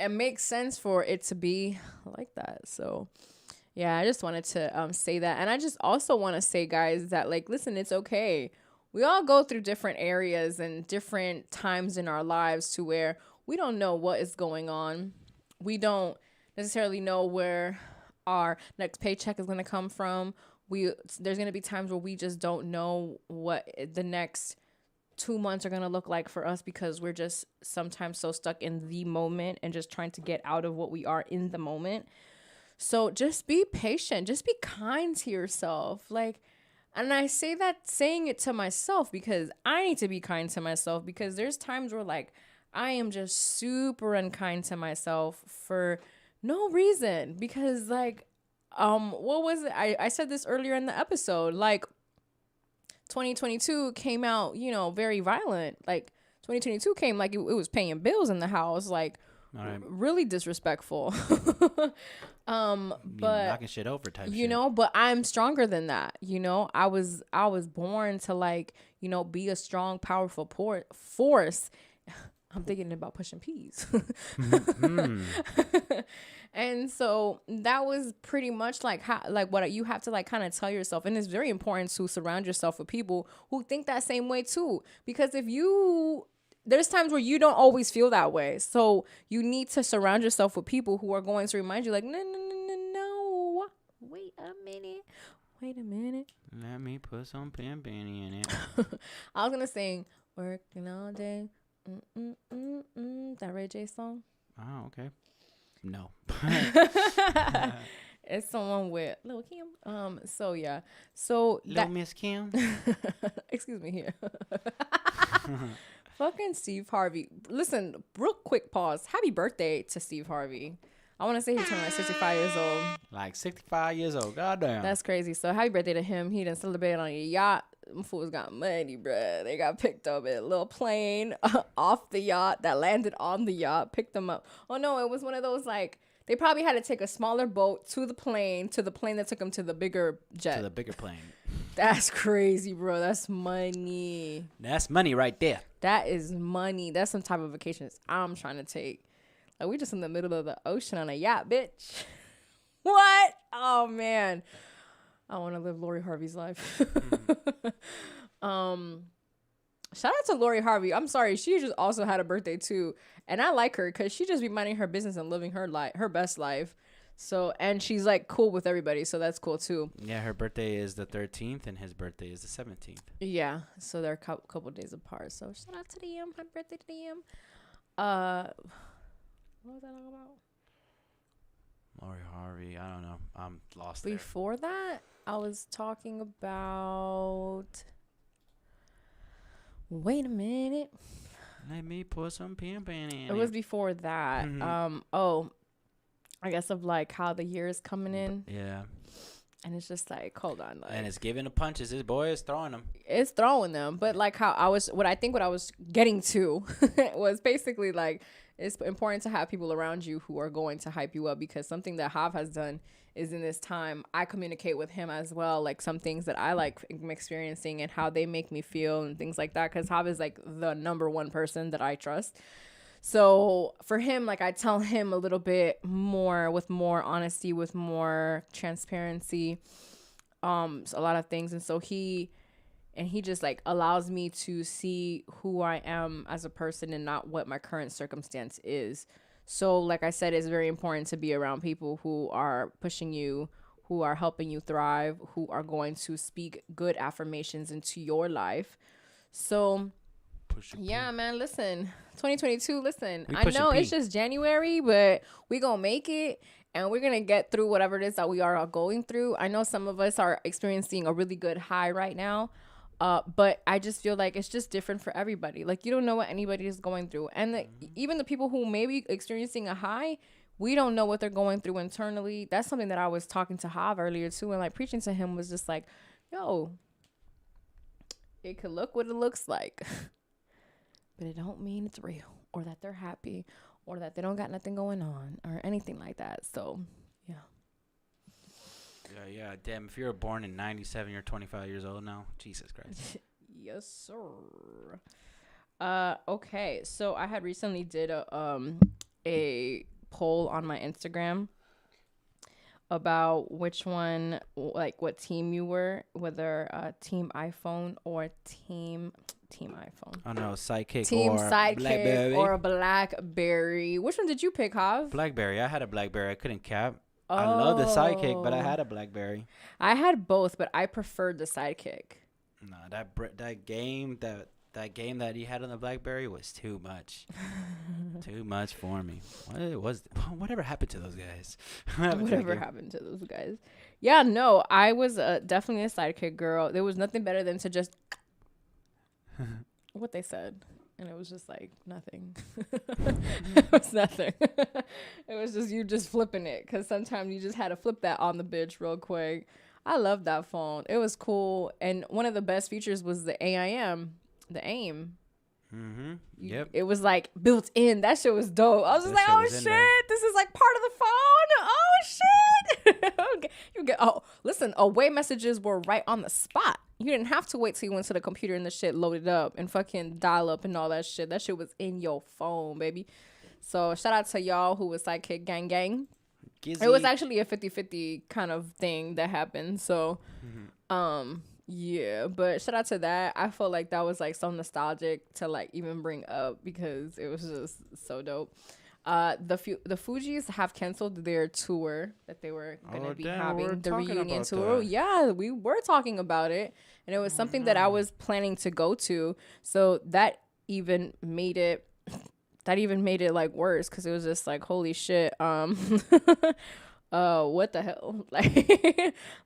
makes sense for it to be like that. So yeah, I just wanted to say that. And I just also want to say, guys, that like, listen, it's okay. We all go through different areas and different times in our lives to where we don't know what is going on. We don't necessarily know where our next paycheck is going to come from. There's going to be times where we just don't know what the next 2 months are going to look like for us, because we're just sometimes so stuck in the moment and just trying to get out of what we are in the moment. So just be patient, just be kind to yourself. Like, and I say that saying it to myself, because I need to be kind to myself, because there's times where like I am just super unkind to myself for no reason, because like, what was it? I said this earlier in the episode, like 2022 came out, you know, very violent. Like 2022 came like it was paying bills in the house, like really disrespectful. But knocking shit over type you shit. know, but I'm stronger than that. You know, I was born to like, you know, be a strong, powerful force. I'm thinking about pushing peas. And so that was pretty much like what you have to like kind of tell yourself. And it's very important to surround yourself with people who think that same way too. Because there's times where you don't always feel that way. So you need to surround yourself with people who are going to remind you like, no. Wait a minute. Let me put some pimpini in it. I was going to sing working all day. That Ray J song. Oh, okay. no. It's someone with Lil Kim. So yeah. So Little Miss Kim. excuse me here. Fucking Steve Harvey. Listen, real quick pause. Happy birthday to Steve Harvey. I want to say he turned like 65 years old. Like 65 years old. Goddamn. That's crazy. So happy birthday to him. He done celebrated on a yacht. Them fools got money, bruh. They got picked up in a little plane off the yacht that landed on the yacht, picked them up. Oh no, it was one of those like, they probably had to take a smaller boat to the plane that took them to the bigger jet. To the bigger plane. That's crazy, bro. That's money. That's money right there. That is money. That's some type of vacations I'm trying to take. Like, we just in the middle of the ocean on a yacht, bitch. What? Oh, man. I want to live Lori Harvey's life. Shout out to Lori Harvey. I'm sorry. She just also had a birthday, too. And I like her because she just be minding her business and living her life, her best life. So, and she's like cool with everybody. So that's cool, too. Yeah, her birthday is the 13th and his birthday is the 17th. Yeah. So they're a couple days apart. So shout out to them. Happy birthday to them. What was I talking about? Lori Harvey. I don't know. I'm lost there. Before that, I was talking about. Wait a minute. Let me put some pimpin' in. It was before that. Mhm. I guess of like how the year is coming in, Yeah. and it's just like, hold on, like, And it's giving the punches. This boy is throwing them. it's throwing them. But like how what I was getting to was basically like, it's important to have people around you who are going to hype you up, because something that Hav has done is in this time, I communicate with him as well, like some things that I like am experiencing and how they make me feel and things like that, because Hav is like the number one person that I trust. So for him, like, I tell him a little bit more with more honesty, with more transparency, a lot of things. And so he just like allows me to see who I am as a person and not what my current circumstance is. So like I said, it's very important to be around people who are pushing you, who are helping you thrive, who are going to speak good affirmations into your life. So yeah, man, listen, 2022, listen, I know it's just January, but we gonna make it, and we're gonna get through whatever it is that we are going through. I know some of us are experiencing a really good high right now, but I just feel like it's just different for everybody. Like, you don't know what anybody is going through, and even the people who may be experiencing a high, we don't know what they're going through internally. That's something that I was talking to Hav earlier too, and like preaching to him was just like, yo, it could look what it looks like. But it don't mean it's real, or that they're happy, or that they don't got nothing going on, or anything like that. So, yeah. Yeah. Damn, if you were born in 97, you're 25 years old now. Jesus Christ. Yes, sir. Okay. So I had recently did a poll on my Instagram about which one, like what team you were, whether team iPhone or team iPhone. Oh no, Sidekick Team or Sidekick Blackberry. or a Blackberry. Which one did you pick, Hav? Blackberry. I had a Blackberry. I couldn't cap. I love the Sidekick, but I had a Blackberry. I had both, but I preferred the Sidekick. No, that game that he had on the Blackberry was too much. Too much for me. Whatever happened to those guys? Whatever happened to those guys? Yeah, no, I was definitely a Sidekick girl. There was nothing better than to just what they said, and it was just like nothing. It was nothing. It was just you just flipping it, because sometimes you just had to flip that on the bitch real quick. I loved that phone. It was cool, and one of the best features was the AIM. The AIM. Mm-hmm. Yep. It was like built in. That shit was dope. I was just like, oh shit, this is like part of the phone. Oh shit. Okay. You get listen, away messages were right on the spot. You didn't have to wait till you went to the computer and the shit loaded up and fucking dial up and all that shit. That shit was in your phone, baby. So shout out to y'all who was Sidekick gang gang. Gizzy. It was actually a 50-50 kind of thing that happened. So yeah, but shout out to that. I felt like that was like so nostalgic to like even bring up, because it was just so dope. The Fugees have canceled their tour that they were gonna be having, the reunion tour. Yeah, we were talking about it, and it was something that I was planning to go to. So that even made it that even made it like worse because it was just like, holy shit. What the hell?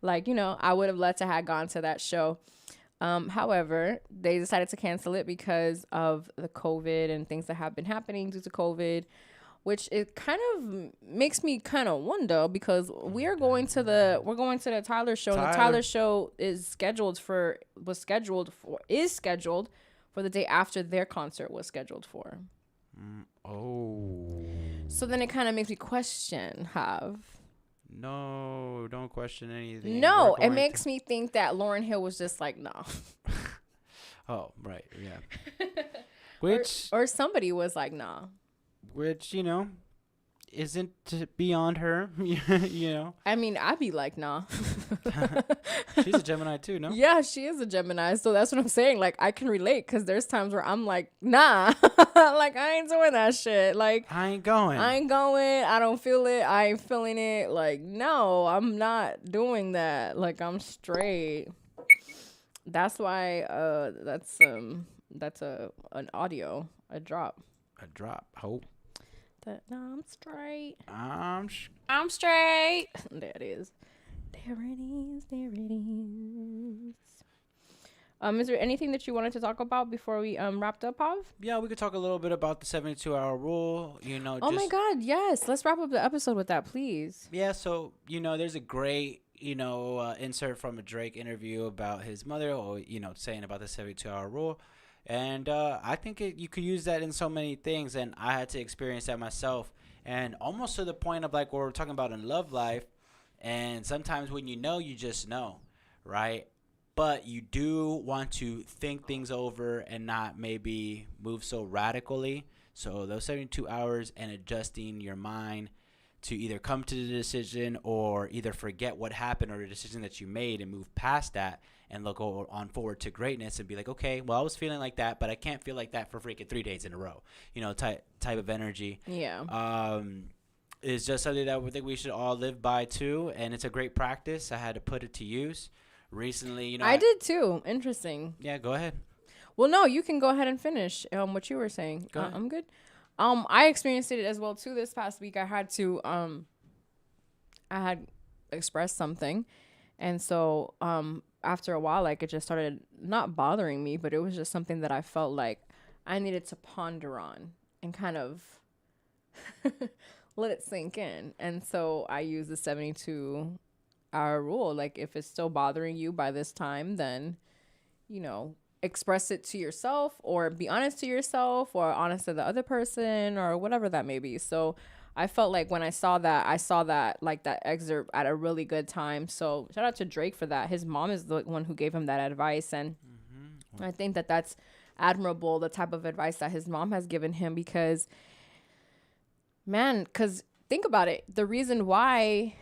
Like, you know, I would have loved to have gone to that show. However, they decided to cancel it because of the COVID and things that have been happening due to COVID, which it kind of makes me kind of wonder because we're going to the Tyler show. And the Tyler show is scheduled for the day after their concert was scheduled for. So then it kind of makes me question No, don't question anything. No, it makes me think that Lauryn Hill was just like, no. Oh, right, yeah. Which or somebody was like, nah. Which, you know, isn't beyond her, you know. I mean, I'd be like, nah. She's a Gemini too, no? Yeah, she is a Gemini. So that's what I'm saying. Like, I can relate because there's times where I'm like, nah. Like, I ain't doing that shit. Like, I ain't going. I don't feel it. I ain't feeling it. Like, no, I'm not doing that. Like, I'm straight. That's why that's an audio, a drop. A drop. Hope. No, I'm straight. I'm straight. There it is. There it is. Is there anything that you wanted to talk about before we wrapped up, Pav? Yeah, we could talk a little bit about the 72-hour rule. You know. Oh my God, yes. Let's wrap up the episode with that, please. Yeah. So there's a great insert from a Drake interview about his mother, or saying about the 72-hour rule. And I think you could use that in so many things, and I had to experience that myself, and almost to the point of like what we're talking about in love life. And sometimes when you just know, right? But you do want to think things over and not maybe move so radically. So those 72 hours and adjusting your mind to either come to the decision or either forget what happened or the decision that you made and move past that and look on forward to greatness and be like, okay, well, I was feeling like that, but I can't feel like that for freaking 3 days in a row, type of energy. Yeah. Is just something that I think we should all live by too. And it's a great practice. I had to put it to use recently. I did too. Interesting. Yeah, go ahead. Well, no, you can go ahead and finish what you were saying. I'm good. I experienced it as well too this past week. I had expressed something, and so after a while, like, it just started not bothering me, but it was just something that I felt like I needed to ponder on and kind of let it sink in. And so I used the 72-hour rule. Like, if it's still bothering you by this time, then express it to yourself, or be honest to yourself, or honest to the other person, or whatever that may be. So I felt like when I saw that like that excerpt at a really good time. So shout out to Drake for that. His mom is the one who gave him that advice, and I think that that's admirable, the type of advice that his mom has given him, because think about it. The reason why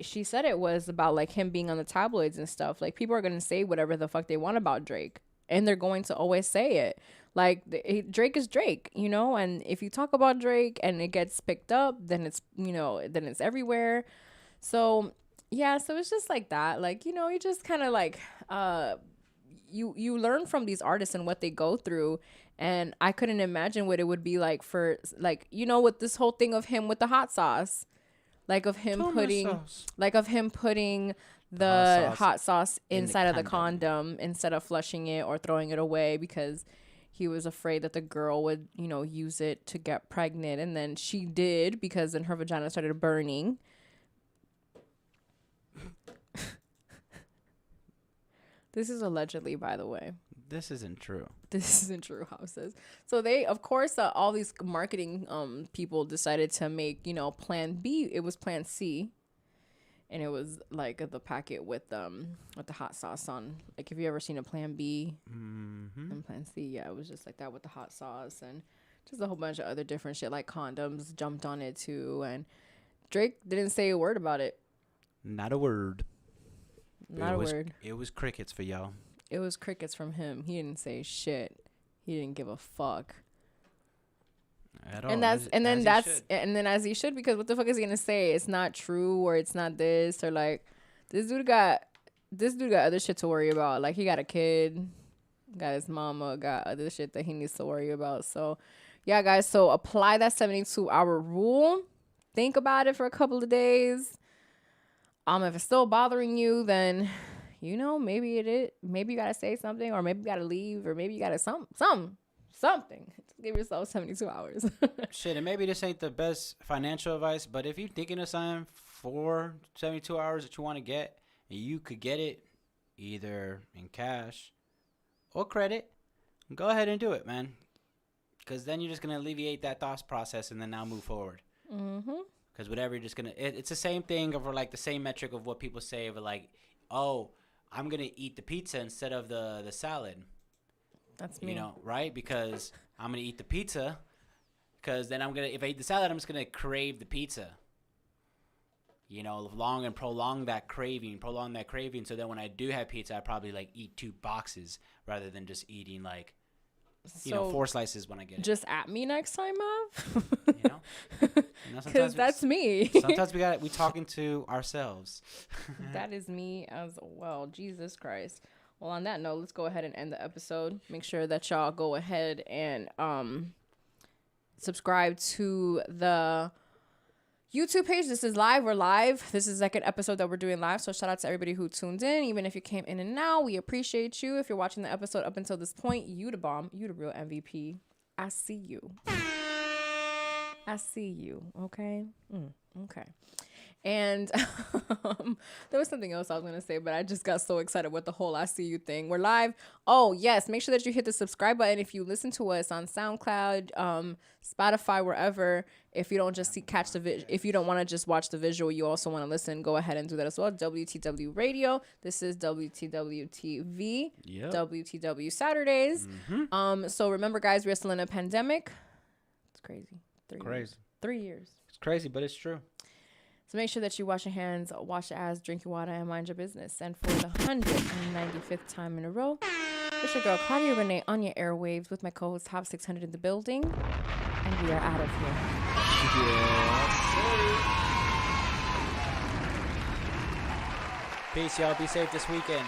she said it was about like him being on the tabloids and stuff. Like, people are going to say whatever the fuck they want about Drake, and they're going to always say it. Like, Drake is Drake, and if you talk about Drake and it gets picked up, then it's, then it's everywhere. So yeah, so it's just like that. Like, you just kind of like, you learn from these artists and what they go through. And I couldn't imagine what it would be like for, like, with this whole thing of him with the hot sauce. Like, of him putting the hot sauce inside of the condom instead of flushing it or throwing it away, because he was afraid that the girl would, use it to get pregnant. And then she did, because then her vagina started burning. This is allegedly, by the way. This isn't true. This isn't true, houses. So they, of course, all these marketing people decided to make, Plan B. It was Plan C, and it was like the packet with the hot sauce on. Like, have you ever seen a Plan B and Plan C? Yeah, it was just like that with the hot sauce and just a whole bunch of other different shit, like condoms jumped on it too. And Drake didn't say a word about it. Not a word. Not a word. It was crickets for y'all. It was crickets from him. He didn't say shit. He didn't give a fuck. At all. And then as he should, because what the fuck is he gonna say? It's not true, or it's not this, or like this dude got other shit to worry about. Like, he got a kid. got his mama, got other shit that he needs to worry about. So, yeah, guys. So apply that 72-hour rule. Think about it for a couple of days. If it's still bothering you, then maybe maybe you gotta say something, or maybe you gotta leave, or maybe you gotta something. Give yourself 72 hours. Shit, and maybe this ain't the best financial advice, but if you're thinking of something for 72 hours that you want to get, and you could get it either in cash or credit, go ahead and do it, man. Because then you're just gonna alleviate that thought process, and then now move forward. Because whatever, you're just gonna. It's the same thing of like the same metric of what people say of like, oh, I'm gonna eat the pizza instead of the salad. That's me. Right? Because I'm going to eat the pizza. Because then if I eat the salad, I'm just going to crave the pizza. Prolong that craving. So then when I do have pizza, I probably like eat 2 boxes rather than just eating like, 4 slices when I get it. Just at me next time, Mav. Because that's me. Sometimes we talking to ourselves. That is me as well. Jesus Christ. Well, on that note, let's go ahead and end the episode. Make sure that y'all go ahead and subscribe to the YouTube page. This is live. We're live. This is like an episode that we're doing live. So shout out to everybody who tuned in. Even if you came in and now, we appreciate you. If you're watching the episode up until this point, you the bomb. You the real MVP. I see you. Okay? Okay. And there was something else I was going to say, but I just got so excited with the whole I see you thing. We're live. Oh, yes. Make sure that you hit the subscribe button if you listen to us on SoundCloud, Spotify, wherever. If you don't just catch the if you don't want to just watch the visual, you also want to listen, go ahead and do that as well. WTW Radio. This is WTW TV. Yep. WTW Saturdays. So remember, guys, we're still in a pandemic. It's crazy. 3 years. It's crazy, but it's true. So make sure that you wash your hands, wash your ass, drink your water, and mind your business. And for the 195th time in a row, it's your girl Claudia Renee on your airwaves with my co-host Top 600 in the building. And we are out of here. Peace, y'all. Be safe this weekend.